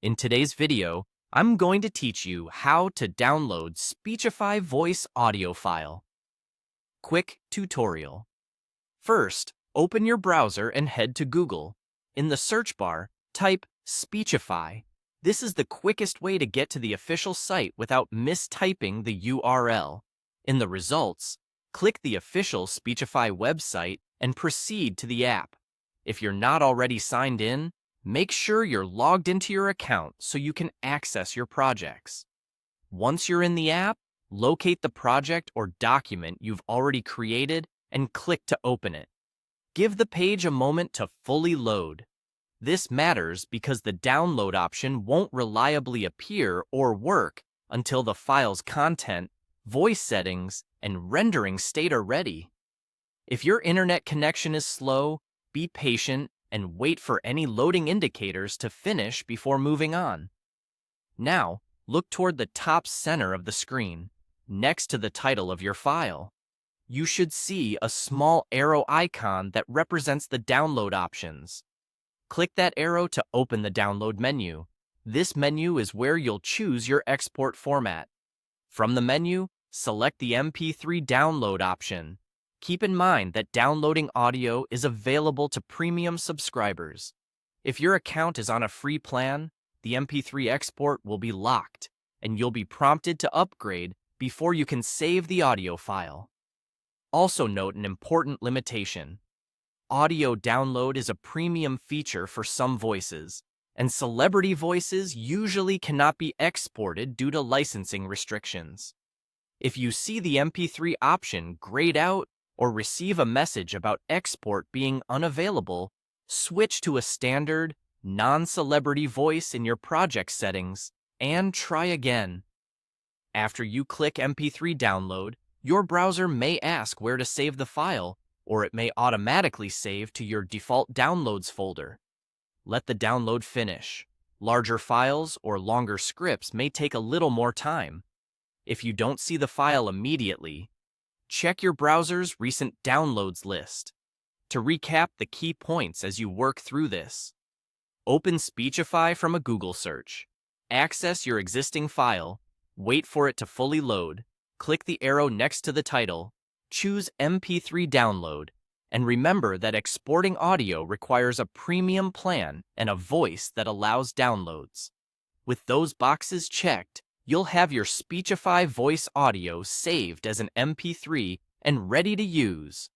In today's video, I'm going to teach you how to download Speechify voice audio file. Quick tutorial. First, open your browser and head to Google. In the search bar, type Speechify. This is the quickest way to get to the official site without mistyping the URL. In the results, click the official Speechify website and proceed to the app. If you're not already signed in, make sure you're logged into your account so you can access your projects. Once you're in the app, locate the project or document you've already created and click to open it. Give the page a moment to fully load. This matters because the download option won't reliably appear or work until the file's content, voice settings, and rendering state are ready. If your internet connection is slow, be patient and wait for any loading indicators to finish before moving on. Now, look toward the top center of the screen, next to the title of your file. You should see a small arrow icon that represents the download options. Click that arrow to open the download menu. This menu is where you'll choose your export format. From the menu, select the MP3 download option. Keep in mind that downloading audio is available to premium subscribers. If your account is on a free plan, the MP3 export will be locked, and you'll be prompted to upgrade before you can save the audio file. Also note an important limitation. Audio download is a premium feature for some voices, and celebrity voices usually cannot be exported due to licensing restrictions. If you see the MP3 option grayed out or receive a message about export being unavailable, switch to a standard, non-celebrity voice in your project settings and try again. After you click MP3 download, your browser may ask where to save the file, or it may automatically save to your default downloads folder. Let the download finish. Larger files or longer scripts may take a little more time. If you don't see the file immediately, check your browser's recent downloads list. To recap the key points as you work through this, open Speechify from a Google search. Access your existing file, wait for it to fully load, click the arrow next to the title, choose MP3 download, and remember that exporting audio requires a premium plan and a voice that allows downloads. With those boxes checked, you'll have your Speechify voice audio saved as an MP3 and ready to use.